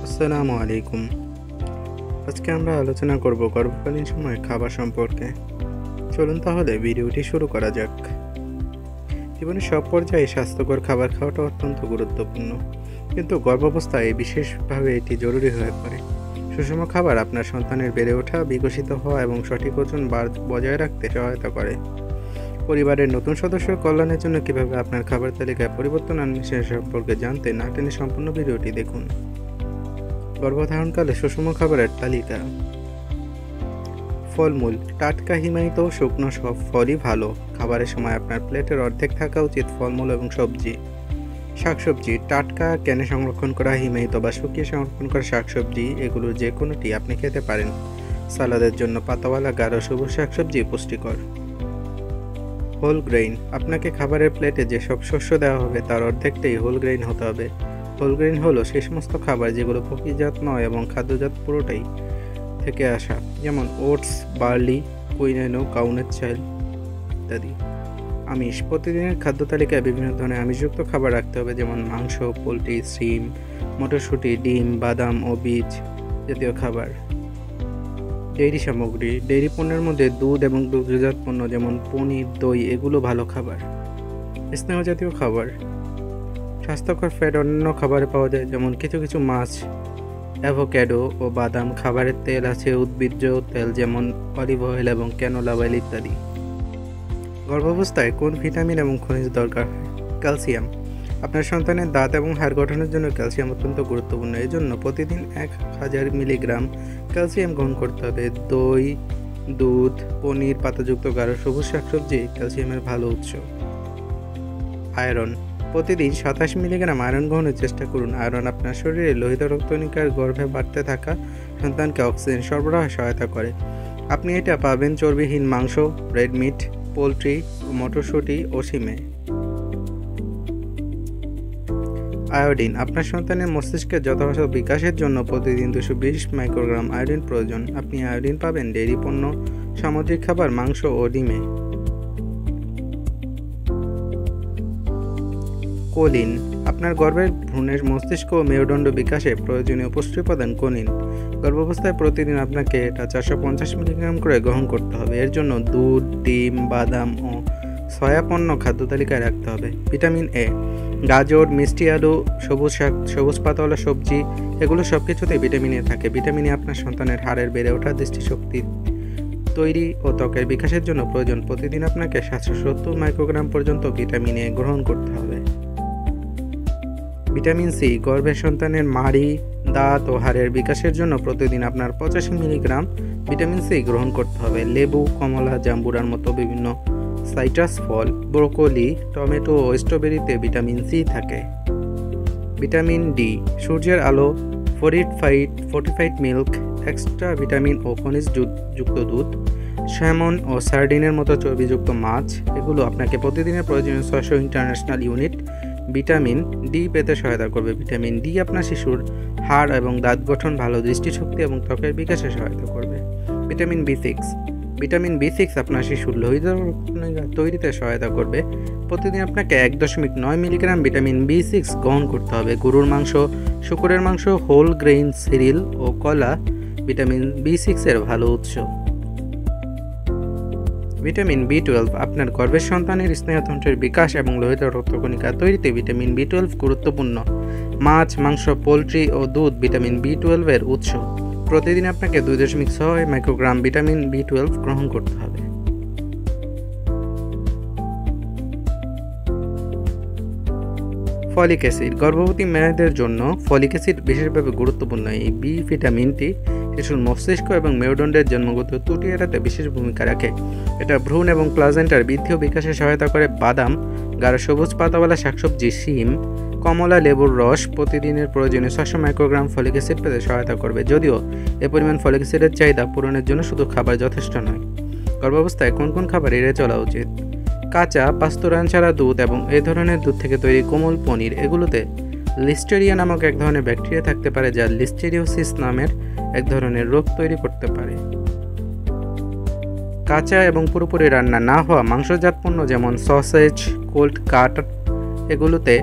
আসসালামু আলাইকুম। আজকে আমরা আলোচনা করব গর্ভকালীন সময়ে খাবার সম্পর্কে। চলুন তাহলে ভিডিওটি শুরু করা যাক। জীবনের সব পর্যায়ে স্বাস্থ্যকর খাবার খাওয়াটা অত্যন্ত গুরুত্বপূর্ণ, কিন্তু গর্ভাবস্থায় বিশেষভাবে এটি জরুরি হয়ে পড়ে। সুষম খাবার আপনার সন্তানের বেড়ে ওঠা, বিকশিত হওয়া এবং সঠিক ওজন বজায় রাখতে সহায়তা করে। পরিবারের নতুন সদস্যের কল্যাণের জন্য কীভাবে আপনার খাবার তালিকায় পরিবর্তন আনবে সে সম্পর্কে জানতে না টেনে সম্পূর্ণ ভিডিওটি দেখুন। গর্ভধারণকালে সুষম খাবারের তালিকা। ফলমূল, টাটকা হিমায়িত শুকনো সব ফলই ভালো। খাবারের সময় আপনার প্লেটের অর্ধেক থাকা উচিত ফলমূল এবং সবজি। শাকসবজি, টাটকা ক্যানে সংরক্ষণ করা হিমায়িত বা শুকিয়ে সংরক্ষণ করা শাকসবজি, এগুলোর যে কোনোটি আপনি খেতে পারেন। সালাদের জন্য পাতাওয়ালা গাঢ় সবুজ শাকসবজি পুষ্টিকর। হোল গ্রেইন, আপনাকে খাবারের প্লেটে যেসব শস্য দেওয়া হবে তার অর্ধেকটাই হোল গ্রেইন হতে হবে। হোল গ্রেইন হলো সেই সমস্ত খাবার যেগুলো প্রকৃতিজাত নয় এবং খাদ্যজাত পুরোটাই থেকে আসা, যেমন ওটস, বার্লি, কুইনোয়া, কাউনের চাল ইত্যাদি। আমিষ, প্রতিদিনের খাদ্য তালিকায় বিভিন্ন ধরনের আমিষযুক্ত খাবার রাখতে হবে, যেমন মাংস, পোলট্রি, শিম, মটরশুঁটি, ডিম, বাদাম ও বীজ জাতীয় খাবার। ডেইরি সামগ্রী, ডেইরি পণ্যের মধ্যে দুধ এবং দুগ্ধজাত পণ্য যেমন পনির, দই এগুলো ভালো খাবার। স্নেহ জাতীয় খাবার, স্বাস্থ্যকর ফ্যাট অন্যান্য খাবারে পাওয়া যায়, যেমন কিছু কিছু মাছ, অ্যাভোক্যাডো ও বাদাম। খাবারের তেল আছে উদ্ভিজ্জ তেল, যেমন অলিভ অয়েল এবং ক্যানোলা অয়েল ইত্যাদি। গর্ভাবস্থায় কোন ভিটামিন এবং খনিজ দরকার হয়? ক্যালসিয়াম, আপনার সন্তানের দাঁত এবং হাড় গঠনের জন্য ক্যালসিয়াম অত্যন্ত গুরুত্বপূর্ণ। এই জন্য প্রতিদিন 1000 মিলিগ্রাম ক্যালসিয়াম গ্রহণ করতে হবে। দই, দুধ, পনির, পাতাযুক্ত গাঢ় সবুজ শাকসবজি ক্যালসিয়ামের ভালো উৎস। আয়রন, প্রতিদিন 27 মিলিগ্রাম আয়রন গ্রহণের চেষ্টা করুন। আয়রন আপনার শরীরে লোহিত রক্তকণিকার গর্ভে বাড়তে থাকা সন্তানকে অক্সিজেন সরবরাহে সহায়তা করে। আপনি এটা পাবেন চর্বিহীন মাংস, রেড মিট, পোলট্রি, মটরশুঁটি ও শিমে। আয়োডিন, আপনার সন্তানের মস্তিষ্কের যথাযথ বিকাশের জন্য প্রতিদিন 220 মাইক্রোগ্রাম আয়োডিন প্রয়োজন। আপনি আয়োডিন পাবেন ডেইরি পণ্য, সামুদ্রিক খাবার, মাংস ও ডিমে। কোলিন, আপনার গর্ভের ভ্রূণের মস্তিষ্ক ও মেরুদণ্ড বিকাশে প্রয়োজনীয় পুষ্টি উপাদান কোলিন। গর্ভাবস্থায় প্রতিদিন আপনাকে এটা 450 মিলিগ্রাম করে গ্রহণ করতে হবে। এর জন্য দুধ, ডিম, বাদাম ও সয়া পণ্য খাদ্য তালিকায় রাখতে হবে। ভিটামিন এ, গাজর, মিষ্টি আলু, সবুজ শাক, সবুজ পাতাওয়ালা সবজি, এগুলো সব কিছুতেই ভিটামিন এ থাকে। ভিটামিন এ আপনার সন্তানের হাড়ের বেড়ে ওঠা, দৃষ্টিশক্তি তৈরি ও ত্বকের বিকাশের জন্য প্রয়োজন। প্রতিদিন আপনাকে 770 মাইক্রোগ্রাম পর্যন্ত ভিটামিন এ গ্রহণ করতে হবে। ভিটামিন সি, গর্ভের সন্তানের মাড়ি, দাঁত ও হাড়ের বিকাশের জন্য প্রতিদিন আপনার 85 মিলিগ্রাম ভিটামিন সি গ্রহণ করতে হবে। লেবু, কমলা, জাম্বুরার মতো বিভিন্ন সাইট্রাস ফল, ব্রোকলি, টমেটো ও স্ট্রবেরিতে ভিটামিন সি থাকে। ভিটামিন ডি, সূর্যের আলো, ফোর্টিফাইড মিল্ক, এক্সট্রা ভিটামিন ও খনিজ যুক্ত দুধ, স্যামন ও সার্ডিনের মতো চর্বিযুক্ত মাছ, এগুলো আপনাকে প্রতিদিনের প্রয়োজনীয় 600 ইন্টারন্যাশনাল ইউনিট ভিটামিন ডি পেতে সহায়তা করবে। ভিটামিন ডি আপনার শিশুর হাড় এবং দাঁত গঠন, ভালো দৃষ্টিশক্তি এবং ত্বকের বিকাশে সহায়তা করবে। ভিটামিন বি6 আপনার শিশুর লোহিত রক্তকণিকা তৈরিতে সহায়তা করবে। প্রতিদিন আপনাকে 1.9 মিলিগ্রাম ভিটামিন বি6 গ্রহণ করতে হবে। গরুর মাংস, শূকরের মাংস, হোল গ্রেইন সিরিয়াল ও কলা ভিটামিন বি6 এর ভালো উৎস। ভিটামিন বি12, আপনার গর্ভের সন্তানের স্নায়ুতন্ত্রের বিকাশ এবং লোহিত রক্তকণিকা তৈরিতে ভিটামিন বি12 গুরুত্বপূর্ণ। মাছ, মাংস, পোলট্রি ও দুধ ভিটামিন বি12 এর উৎস। প্রতিদিন আপনাকে 2.6 মাইক্রোগ্রাম ভিটামিন বি12 গ্রহণ করতে হবে। ফলিক অ্যাসিড, গর্ভবতী মেয়েদের জন্য ফলিক অ্যাসিড বিশেষভাবে গুরুত্বপূর্ণ। এই বি ভিটামিনটি শিশুর মস্তিষ্ক এবং মেরুদণ্ডের জন্মগত ত্রুটি এড়াতে বিশেষ ভূমিকা রাখে। এটা ভ্রূণ এবং প্লাজেন্টার বৃদ্ধি ও বিকাশে সহায়তা করে। বাদাম, গাঢ় সবুজ পাতাওয়ালা শাকসবজি, শিম, কমলা, লেবুর রস প্রতিদিনের প্রয়োজনে 600 মাইক্রোগ্রাম ফলিক অ্যাসিড পেতে সহায়তা করবে। যদিও এ পরিমাণ ফলিক অ্যাসিডের চাহিদা পূরণের জন্য শুধু খাবার যথেষ্ট নয়। গর্ভাবস্থায় কোন কোন খাবার এড়িয়ে চলা উচিত? কাঁচা, পাস্তুরান ছাড়া দুধ এবং এই ধরনের দুধ থেকে তৈরি কোমল পনির, এগুলোতে লিস্টেরিয়া নামক এক ধরনের ব্যাকটেরিয়া থাকতে পারে, যা লিস্টেরিওসিস নামের এক ধরনের রোগ তৈরি করতে পারে। কাঁচা এবং পুরোপুরি রান্না না হওয়া মাংসজাত পণ্য যেমন সসেজ, কোল্ড কাট, এগুলোতে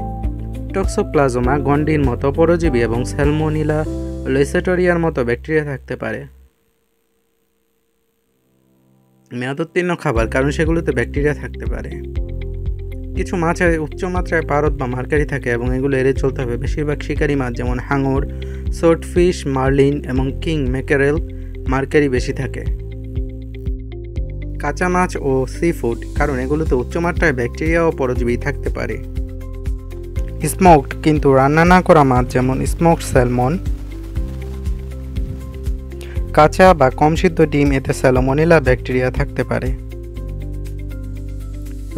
টক্সোপ্লাজমা গন্ডির মতো পরজীবী এবং স্যালমোনেলা লেসেটোরিয়ার মতো ব্যাকটেরিয়া থাকতে পারে। মেয়াদোত্তীর্ণ খাবার, কারণ সেগুলোতে ব্যাকটেরিয়া থাকতে পারে। কিছু মাছে উচ্চ মাত্রায় পারদ বা মার্কারি থাকে এবং এগুলো এড়িয়ে চলতে হবে। বেশিরভাগ শিকারি মাছ যেমন হাঙর, সোর্টফিশ, মার্লিন এবং কিং ম্যাকেরেল মার্কারি বেশি থাকে। কাঁচা মাছ ও সি ফুড, কারণ এগুলোতে উচ্চমাত্রায় ব্যাকটেরিয়া ও পরজীবী থাকতে পারে। স্মোকড কিন্তু রান্না না করা মাছ যেমন স্মোকড স্যালমন, কাঁচা বা কম সিদ্ধ ডিম, এতে স্যালমোনেলা ব্যাকটেরিয়া থাকতে পারে।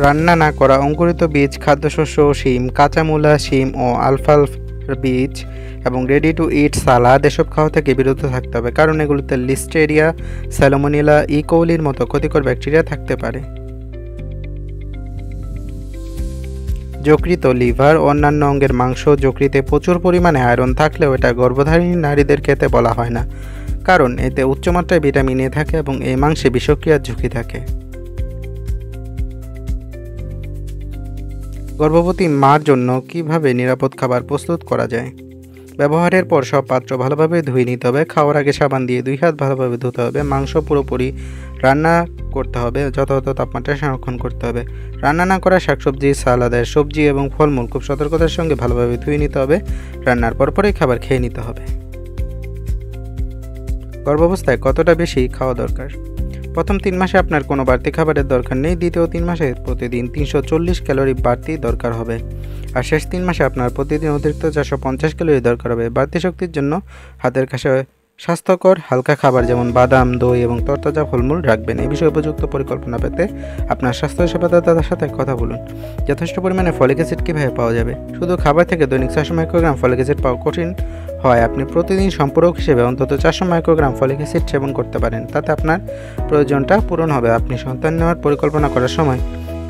রান্না না করা অঙ্কুরিত বীজ, খাদ্যশস্য, শিম, কাঁচা মূলা, শিম ও আলফালফার বীজ এবং রেডি টু ইট সালাদ এসব খাওয়া থেকে বিরত থাকতে হবে, কারণ এগুলোতে লিস্টেরিয়া, স্যালমোনেলা, ইকৌলির মতো ক্ষতিকর ব্যাকটেরিয়া থাকতে পারে। যকৃত, লিভার, অন্যান্য অঙ্গের মাংস। যকৃতে প্রচুর পরিমাণে আয়রন থাকলেও এটা গর্ভধারিণী নারীদের খেতে বলা হয় না, কারণ এতে উচ্চমাত্রায় ভিটামিন এ থাকে এবং এই মাংসে বিষক্রিয়ার ঝুঁকি থাকে। গর্ভবতী মার জন্য কিভাবে নিরাপদ খাবার প্রস্তুত করা যায়? ব্যবহারের পর সব পাত্র ভালোভাবে ধুয়ে নিতে হবে। খাওয়ার আগে সাবান দিয়ে 2 হাত ভালোভাবে ধুতে হবে। মাংস পুরোপুরি রান্না করতে হবে, যথাযথ তাপমাত্রায় সংরক্ষণ করতে হবে। রান্না না করা শাকসবজি, সালাদের সবজি এবং ফলমূল খুব সতর্কতার সঙ্গে ভালোভাবে ধুয়ে নিতে হবে। রান্নার পরপরই খাবার খেয়ে নিতে হবে। গর্ভাবস্থায় কতটা বেশি খাওয়া দরকার? প্রথম 3 মাসে আপনার কোনো বাড়তি খাবারের দরকার নেই। দ্বিতীয় 3 মাসে প্রতিদিন 340 ক্যালোরি বাড়তি দরকার হবে। আর শেষ 3 মাসে আপনার প্রতিদিন অতিরিক্ত 450 ক্যালোরি দরকার হবে। বাড়তি শক্তির জন্য হাতের কাছে স্বাস্থ্যকর হালকা খাবার যেমন বাদাম, দই এবং তরতাজা ফলমূল রাখবেন। এই বিষয়ে উপযুক্ত পরিকল্পনা পেতে আপনার স্বাস্থ্য সেবাদাতার সাথে কথা বলুন। যথেষ্ট পরিমাণে ফলিক অ্যাসিড কীভাবে পাওয়া যাবে? শুধু খাবার থেকে দৈনিক 400 মাইক্রোগ্রাম ফলিক অ্যাসিড পাওয়া কঠিন হয়। আপনি প্রতিদিন সম্পূরক হিসেবে অন্তত 400 মাইক্রোগ্রাম ফলিক অ্যাসিড সেবন করতে পারেন। তাতে আপনার প্রয়োজনটা পূরণ হবে। আপনি সন্তান নেওয়ার পরিকল্পনা করার সময়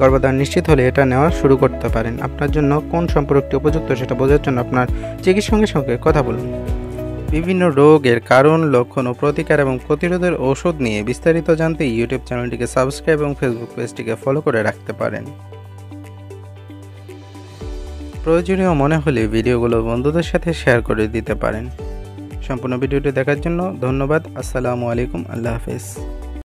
গর্ভধারণ নিশ্চিত হলে এটা নেওয়া শুরু করতে পারেন। আপনার জন্য কোন সম্পর্কটি উপযুক্ত সেটা বোঝার জন্য আপনার চিকিৎসকের সঙ্গে কথা বলুন। বিভিন্ন রোগের কারণ, লক্ষণ ও প্রতিকার এবং প্রতিরোধের ঔষধ নিয়ে বিস্তারিত জানতে ইউটিউব চ্যানেলটিকে সাবস্ক্রাইব এবং ফেসবুক পেজটিকে ফলো করে রাখতে পারেন। প্রয়োজনীয় মনে হলে ভিডিওগুলো বন্ধুদের সাথে শেয়ার করে দিতে পারেন। সম্পূর্ণ ভিডিওটি দেখার জন্য ধন্যবাদ। আসসালামু আলাইকুম। আল্লাহ হাফেজ।